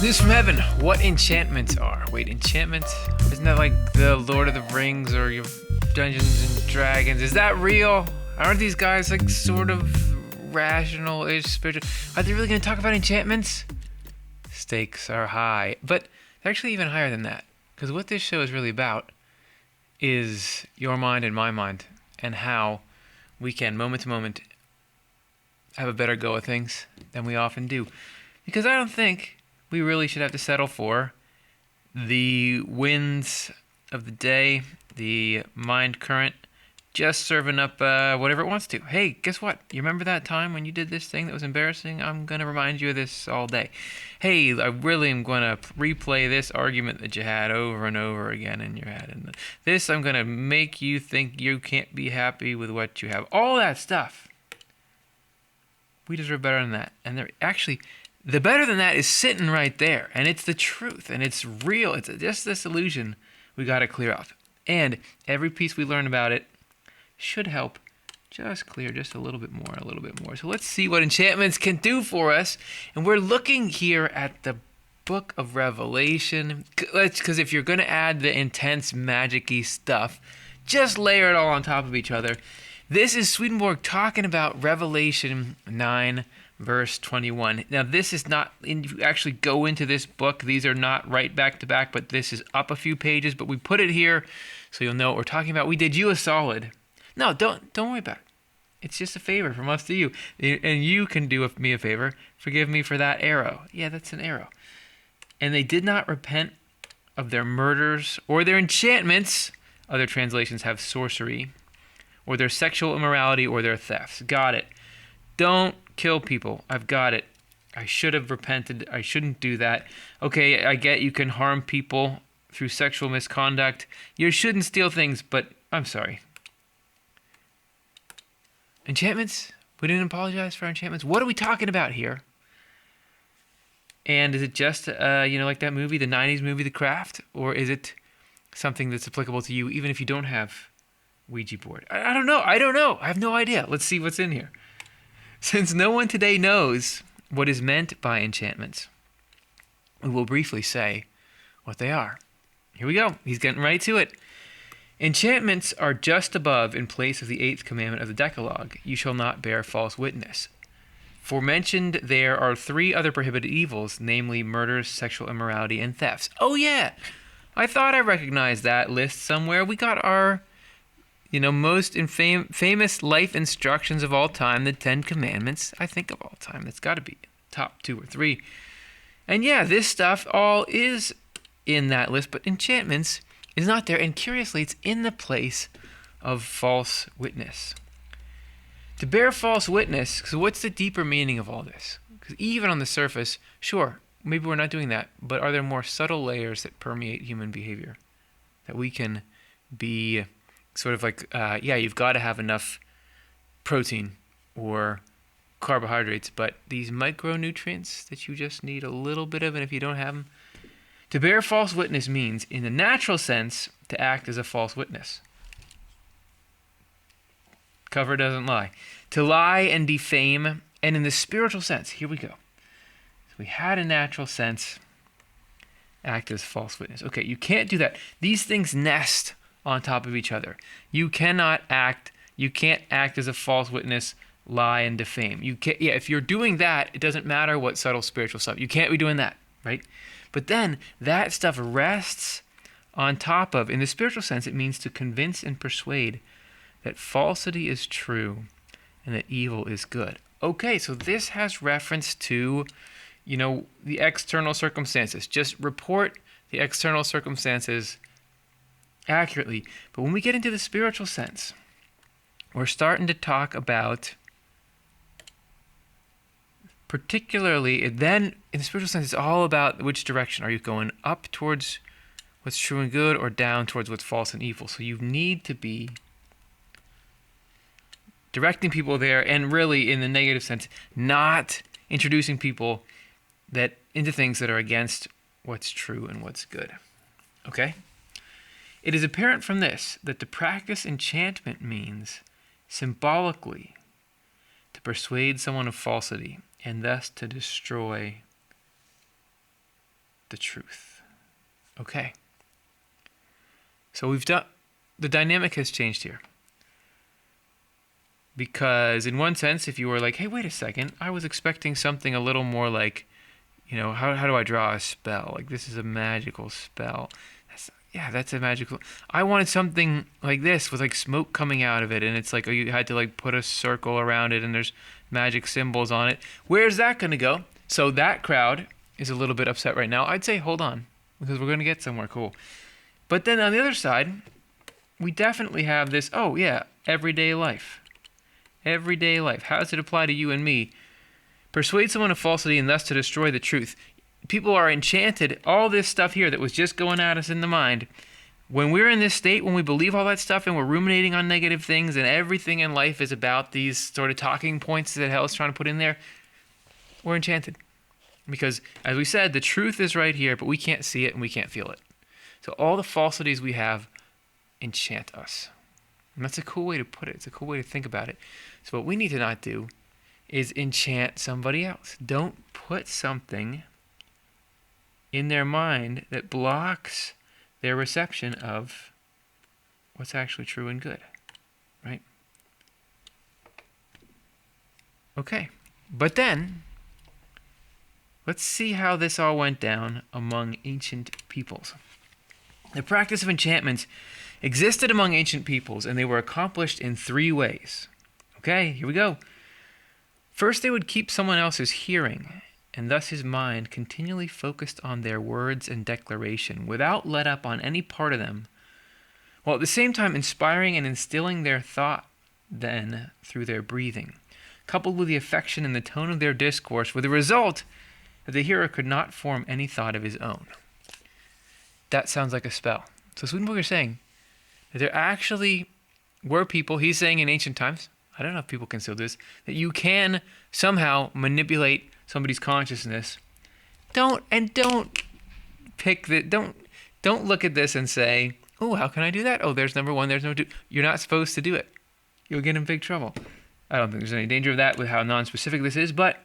News from heaven. What enchantments are? Wait, enchantments? Isn't that like the Lord of the Rings or your Dungeons and Dragons? Is that real? Aren't these guys like sort of rational-ish spiritual? Are they really going to talk about enchantments? Stakes are high. But they're actually even higher than that. Because what this show is really about is your mind and my mind. And how we can, moment to moment, have a better go at things than we often do. Because I don't think we really should have to settle for the winds of the day, the mind current, just serving up whatever it wants to. Hey, guess what? You remember that time when you did this thing that was embarrassing? I'm going to remind you of this all day. Hey, I really am going to replay this argument that you had over and over again in your head. And this, I'm going to make you think you can't be happy with what you have. All that stuff. We deserve better than that. And they're actually... the better than that is sitting right there, and it's the truth, and it's real. It's just this illusion we got to clear up. And every piece we learn about it should help just clear just a little bit more. So let's see what enchantments can do for us. And we're looking here at the book of Revelation. Because if you're going to add the intense magic-y stuff, just layer it all on top of each other. This is Swedenborg talking about Revelation 9, verse 21. Now, this is not, you actually go into this book. These are not right back to back, but this is up a few pages. But we put it here so you'll know what we're talking about. We did you a solid. No, don't worry about it. It's just a favor from us to you. And you can do me a favor. Forgive me for that arrow. Yeah, that's an arrow. And they did not repent of their murders or their enchantments. Other translations have sorcery. Or their sexual immorality or their thefts. Got it. Don't kill people. I've got it. I should have repented. I shouldn't do that. Okay, I get you can harm people through sexual misconduct. You shouldn't steal things, but I'm sorry. Enchantments? We didn't apologize for our enchantments? What are we talking about here? And is it just, like that movie, the 90s movie, The Craft? Or is it something that's applicable to you even if you don't have Ouija board? I don't know. I have no idea. Let's see what's in here. Since no one today knows what is meant by enchantments, we will briefly say what they are. Here we go. He's getting right to it. Enchantments are just above in place of the 8th commandment of the Decalogue. You shall not bear false witness. For mentioned there are 3 other prohibited evils, namely murders, sexual immorality, and thefts. Oh yeah, I thought I recognized that list somewhere. We got our... most famous life instructions of all time, the 10 Commandments, I think of all time. That's got to be top 2 or 3. And yeah, this stuff all is in that list, but enchantments is not there. And curiously, it's in the place of false witness. To bear false witness, so what's the deeper meaning of all this? Because even on the surface, sure, maybe we're not doing that, but are there more subtle layers that permeate human behavior that we can be... sort of like, you've got to have enough protein or carbohydrates, but these micronutrients that you just need a little bit of, and if you don't have them, to bear false witness means, in the natural sense, to act as a false witness. Cover doesn't lie. To lie and defame, and in the spiritual sense, here we go. So we had a natural sense, act as false witness. Okay, you can't do that. These things nest on top of each other. You can't act as a false witness, lie and defame. If you're doing that, it doesn't matter what subtle spiritual stuff. You can't be doing that, right? But then that stuff rests on top of, in the spiritual sense, it means to convince and persuade that falsity is true and that evil is good. Okay, so this has reference to, the external circumstances. Just report the external circumstances accurately. But when we get into the spiritual sense, we're starting to talk about, particularly, then in the spiritual sense, it's all about which direction. Are you going up towards what's true and good or down towards what's false and evil? So you need to be directing people there, and really in the negative sense, not introducing people into things that are against what's true and what's good. Okay? It is apparent from this that to practice enchantment means, symbolically, to persuade someone of falsity and thus to destroy the truth. Okay. So the dynamic has changed here. Because in one sense, if you were like, hey, wait a second, I was expecting something a little more like, how do I draw a spell? Like, this is a magical spell. That's a magical. I wanted something like this with like smoke coming out of it, and it's like, you had to like put a circle around it, and there's magic symbols on it. Where's that going to go? So that crowd is a little bit upset right now. I'd say hold on, because we're going to get somewhere cool. But then on the other side, we definitely have this, everyday life. Everyday life. How does it apply to you and me? Persuade someone of falsity and thus to destroy the truth. People are enchanted. All this stuff here that was just going at us in the mind. When we're in this state, when we believe all that stuff and we're ruminating on negative things and everything in life is about these sort of talking points that hell is trying to put in there, we're enchanted. Because, as we said, the truth is right here, but we can't see it and we can't feel it. So all the falsities we have enchant us. And that's a cool way to put it. It's a cool way to think about it. So what we need to not do is enchant somebody else. Don't put something in their mind that blocks their reception of what's actually true and good, right? Okay, but then let's see how this all went down among ancient peoples. The practice of enchantments existed among ancient peoples, and they were accomplished in 3 ways. Okay, here we go. First, they would keep someone else's hearing, and thus his mind continually focused on their words and declaration, without let up on any part of them, while at the same time inspiring and instilling their thought then through their breathing, coupled with the affection and the tone of their discourse, with the result that the hearer could not form any thought of his own. That sounds like a spell. So Swedenborg is saying that there actually were people, he's saying in ancient times, I don't know if people can still do this, that you can somehow manipulate somebody's consciousness. Don't look at this and say, oh, how can I do that? Oh, there's number 1, there's number 2. You're not supposed to do it. You'll get in big trouble. I don't think there's any danger of that with how non-specific this is, but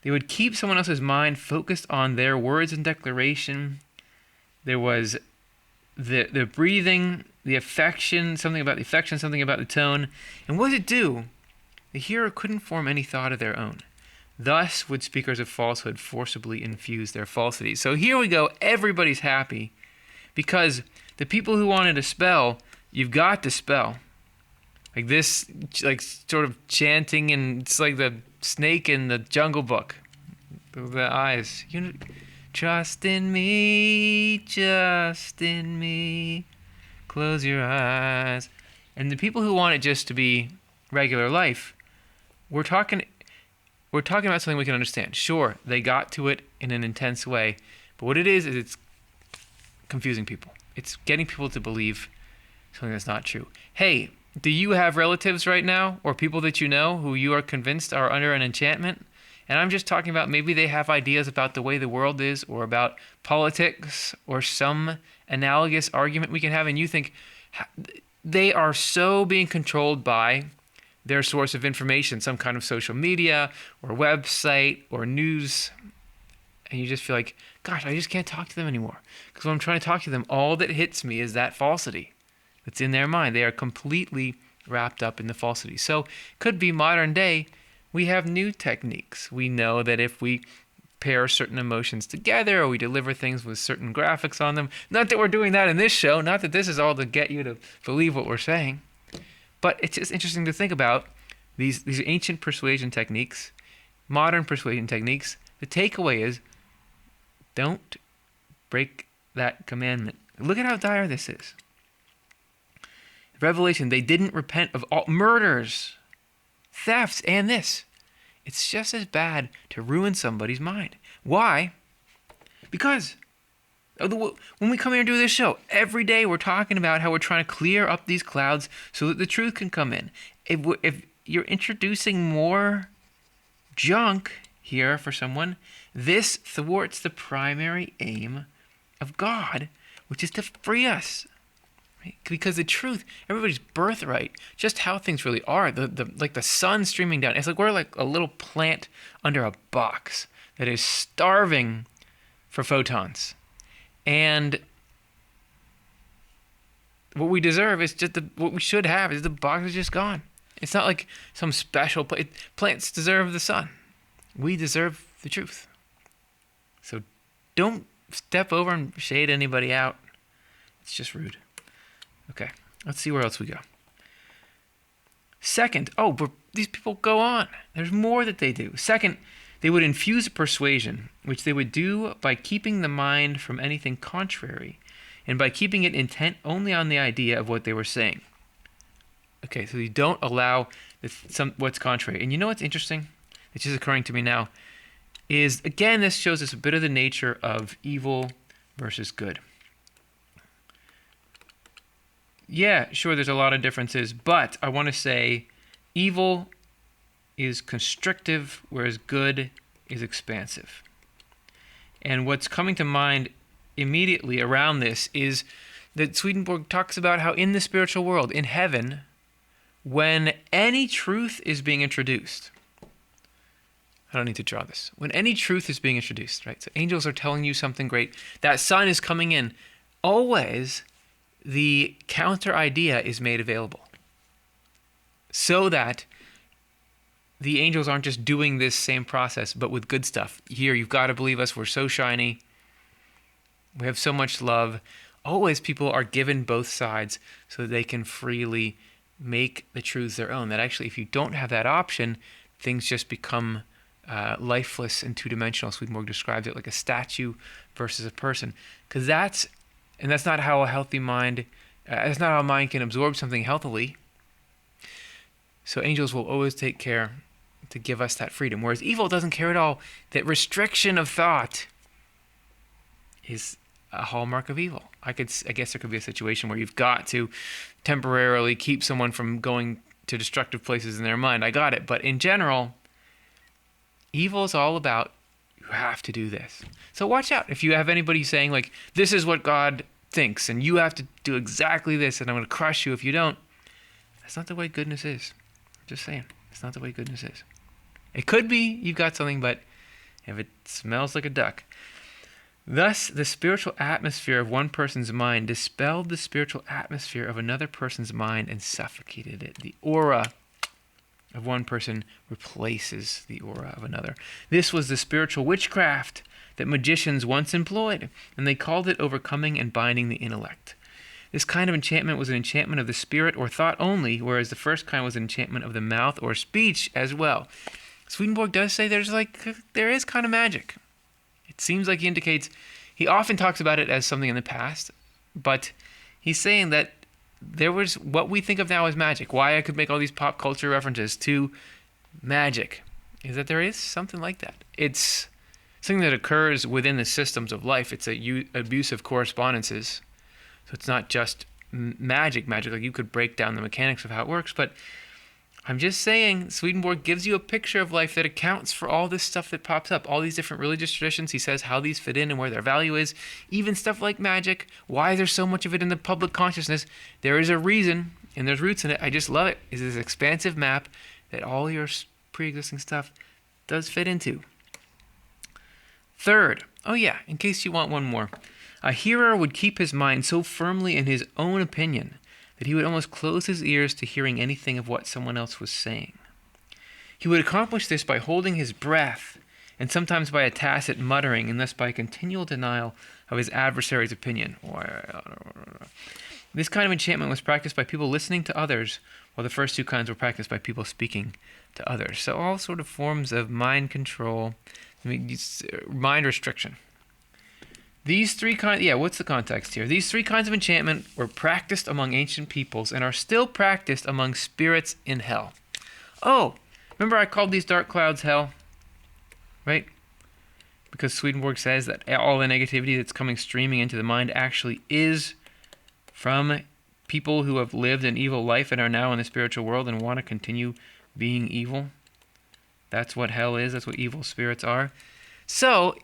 they would keep someone else's mind focused on their words and declaration. There was the breathing, the affection, something about the tone. And what does it do? The hearer couldn't form any thought of their own. Thus would speakers of falsehood forcibly infuse their falsity. So here we go. Everybody's happy because the people who wanted to spell, you've got to spell. Like this, like sort of chanting, and it's like the snake in the Jungle Book. The eyes. Trust in me, just in me. Close your eyes. And the people who want it just to be regular life, we're talking about something we can understand. Sure, they got to it in an intense way, but what it is it's confusing people. It's getting people to believe something that's not true. Hey, do you have relatives right now or people that you know who you are convinced are under an enchantment? And I'm just talking about maybe they have ideas about the way the world is or about politics or some analogous argument we can have, and you think they are so being controlled by their source of information, some kind of social media or website or news, and you just feel like, gosh, I just can't talk to them anymore. Because when I'm trying to talk to them, all that hits me is that falsity that's in their mind. They are completely wrapped up in the falsity. So could be modern day, we have new techniques. We know that if we pair certain emotions together or we deliver things with certain graphics on them, not that we're doing that in this show, not that this is all to get you to believe what we're saying, but it's just interesting to think about these ancient persuasion techniques, modern persuasion techniques. The takeaway is, don't break that commandment. Look at how dire this is. Revelation, they didn't repent of all murders, thefts, and this. It's just as bad to ruin somebody's mind. Why? Because when we come here and do this show, every day we're talking about how we're trying to clear up these clouds so that the truth can come in. If you're introducing more junk here for someone, this thwarts the primary aim of God, which is to free us. Right? Because the truth, everybody's birthright, just how things really are, like the sun streaming down. It's like we're like a little plant under a box that is starving for photons. And what we deserve is just what we should have is the box is just gone. It's not like some special plants deserve the sun. We deserve the truth. So don't step over and shade anybody out. It's just rude. Okay, let's see where else we go. Second, but these people go on. There's more that they do. Second, they would infuse persuasion, which they would do by keeping the mind from anything contrary and by keeping it intent only on the idea of what they were saying. Okay, so you don't allow what's contrary. And you know what's interesting? It's just occurring to me now, is, again, this shows us a bit of the nature of evil versus good. Yeah, sure, there's a lot of differences, but I want to say evil is constrictive, whereas good is expansive. And what's coming to mind immediately around this is that Swedenborg talks about how in the spiritual world, in heaven, when any truth is being introduced, I don't need to draw this. When any truth is being introduced, right? So angels are telling you something great. That sign is coming in. Always the counter idea is made available so that the angels aren't just doing this same process, but with good stuff. Here, you've got to believe us. We're so shiny. We have so much love. Always people are given both sides so that they can freely make the truths their own. That actually, if you don't have that option, things just become lifeless and two-dimensional. Swedenborg describes it like a statue versus a person. Because that's not how a healthy mind, that's not how a mind can absorb something healthily. So angels will always take care to give us that freedom. Whereas evil doesn't care at all. That restriction of thought is a hallmark of evil. I guess there could be a situation where you've got to temporarily keep someone from going to destructive places in their mind. I got it. But in general, evil is all about, you have to do this. So watch out. If you have anybody saying, like, this is what God thinks, and you have to do exactly this, and I'm going to crush you if you don't, that's not the way goodness is. Just saying. It's not the way goodness is. It could be you've got something, but if it smells like a duck. Thus, the spiritual atmosphere of one person's mind dispelled the spiritual atmosphere of another person's mind and suffocated it. The aura of one person replaces the aura of another. This was the spiritual witchcraft that magicians once employed, and they called it overcoming and binding the intellect. This kind of enchantment was an enchantment of the spirit or thought only, whereas the first kind was an enchantment of the mouth or speech as well. Swedenborg does say there is kind of magic. It seems like he often talks about it as something in the past, but he's saying that there was what we think of now as magic. Why I could make all these pop culture references to magic is that there is something like that. It's something that occurs within the systems of life. It's abusive correspondences. So it's not just magic. Like you could break down the mechanics of how it works, but I'm just saying Swedenborg gives you a picture of life that accounts for all this stuff that pops up, all these different religious traditions. He says how these fit in and where their value is, even stuff like magic, why there's so much of it in the public consciousness. There is a reason, and there's roots in it. I just love it. It's this expansive map that all your pre-existing stuff does fit into. Third, in case you want one more, a hearer would keep his mind so firmly in his own opinion that he would almost close his ears to hearing anything of what someone else was saying. He would accomplish this by holding his breath, and sometimes by a tacit muttering, and thus by a continual denial of his adversary's opinion. This kind of enchantment was practiced by people listening to others, while the first two kinds were practiced by people speaking to others. So all sort of forms of mind control, mind restriction. These three kinds, what's the context here? These three kinds of enchantment were practiced among ancient peoples and are still practiced among spirits in hell. Oh, remember I called these dark clouds hell? Right? Because Swedenborg says that all the negativity that's coming streaming into the mind actually is from people who have lived an evil life and are now in the spiritual world and want to continue being evil. That's what hell is. That's what evil spirits are. So,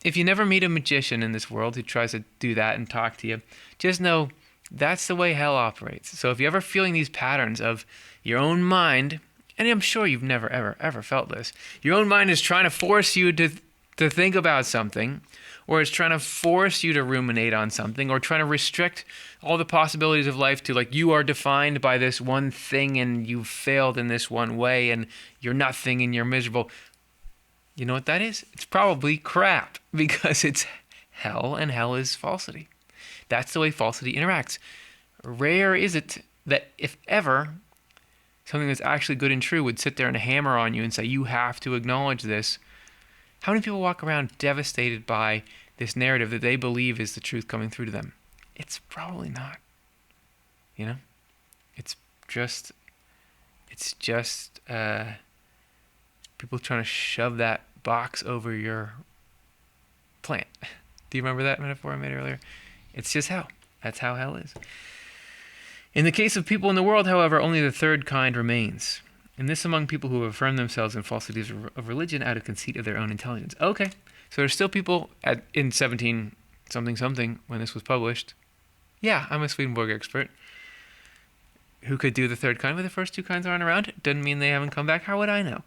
if you never meet a magician in this world who tries to do that and talk to you, just know that's the way hell operates. So if you're ever feeling these patterns of your own mind, and I'm sure you've never, ever, ever felt this, your own mind is trying to force you to to think about something, or it's trying to force you to ruminate on something, or trying to restrict all the possibilities of life to, like, you are defined by this one thing and you've failed in this one way and you're nothing and you're miserable. You know what that is? It's probably crap, because it's hell, and hell is falsity. That's the way falsity interacts. Rare is it that, if ever, something that's actually good and true would sit there and hammer on you and say, you have to acknowledge this. How many people walk around devastated by this narrative that they believe is the truth coming through to them? It's probably not. You know? It's just people trying to shove that box over your plant. Do you remember that metaphor I made earlier? It's just hell. That's how hell is. In the case of people in the world, however, only the third kind remains. And this among people who have affirmed themselves in falsities of religion out of conceit of their own intelligence. Okay, so there's still people in 17-something when this was published. Yeah, I'm a Swedenborg expert. Who could do the third kind, but the first two kinds aren't around. Doesn't mean they haven't come back. How would I know?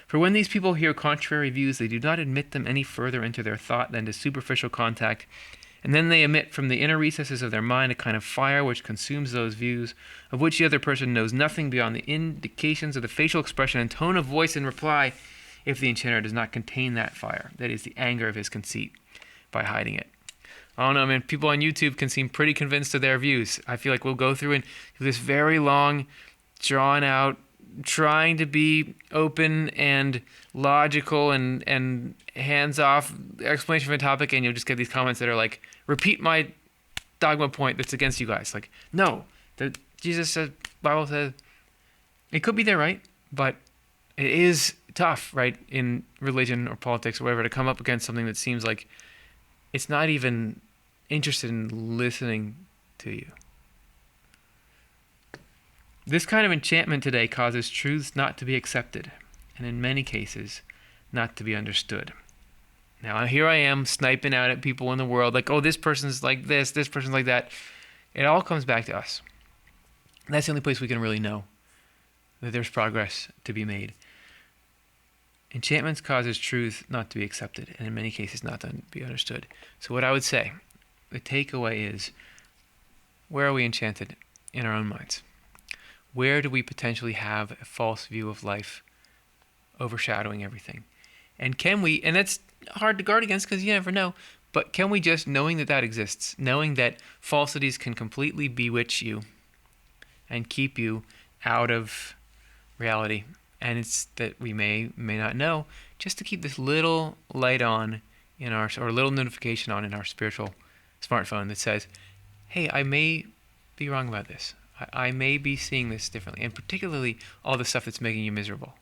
For when these people hear contrary views, they do not admit them any further into their thought than to superficial contact, and then they emit from the inner recesses of their mind a kind of fire which consumes those views, of which the other person knows nothing beyond the indications of the facial expression and tone of voice in reply, if the enchanter does not contain that fire, that is, the anger of his conceit, by hiding it. I don't know, man. People on YouTube can seem pretty convinced of their views. I feel like we'll go through and do this very long, drawn out, trying to be open and logical and hands-off explanation of a topic, and you'll just get these comments that are like, repeat my dogma point that's against you guys. Like, no, Jesus said, Bible says. It could be they're right, but it is tough, right, in religion or politics or whatever, to come up against something that seems like it's not even interested in listening to you. This kind of enchantment today causes truths not to be accepted, and in many cases, not to be understood. Now, here I am sniping out at people in the world, like, oh, this person's like this person's like that. It all comes back to us. And that's the only place we can really know that there's progress to be made. Enchantments causes truth not to be accepted, and in many cases, not to be understood. So what I would say, the takeaway is, where are we enchanted? In our own minds. Where do we potentially have a false view of life overshadowing everything? And can we, and that's hard to guard against because you never know, but can we just, knowing that that exists, knowing that falsities can completely bewitch you and keep you out of reality, and it's that we may not know, just to keep this little light on in our, or a little notification on in our spiritual smartphone that says, hey, I may be wrong about this. I may be seeing this differently, and particularly all the stuff that's making you miserable.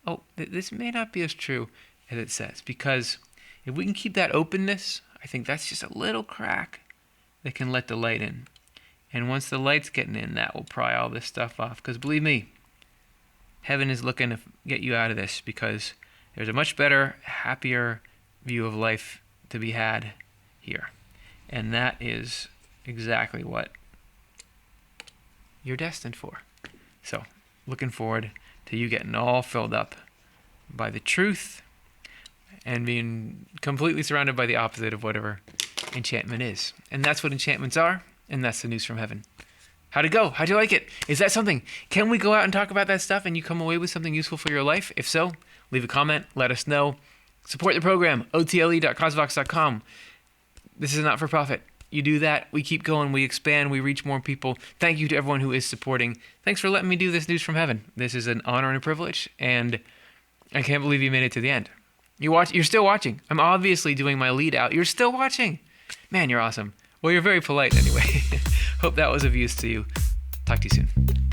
Oh, this may not be as true as it says, because if we can keep that openness, I think that's just a little crack that can let the light in. And once the light's getting in, that will pry all this stuff off. Because believe me, heaven is looking to get you out of this, because there's a much better, happier view of life to be had here. And that is exactly what you're destined for. So, looking forward to you getting all filled up by the truth and being completely surrounded by the opposite of whatever enchantment is. And that's what enchantments are, and that's the news from heaven. How'd it go? How'd you like it? Is that something? Can we go out and talk about that stuff and you come away with something useful for your life? If so, leave a comment, let us know. Support the program, OTLE.cosvox.com. This is not for profit. You do that, we keep going, we expand, we reach more people. Thank you to everyone who is supporting. Thanks for letting me do this news from heaven. This is an honor and a privilege, and I can't believe you made it to the end. You're still watching. I'm obviously doing my lead out. You're still watching. Man, you're awesome. Well, you're very polite anyway. Hope that was of use to you. Talk to you soon.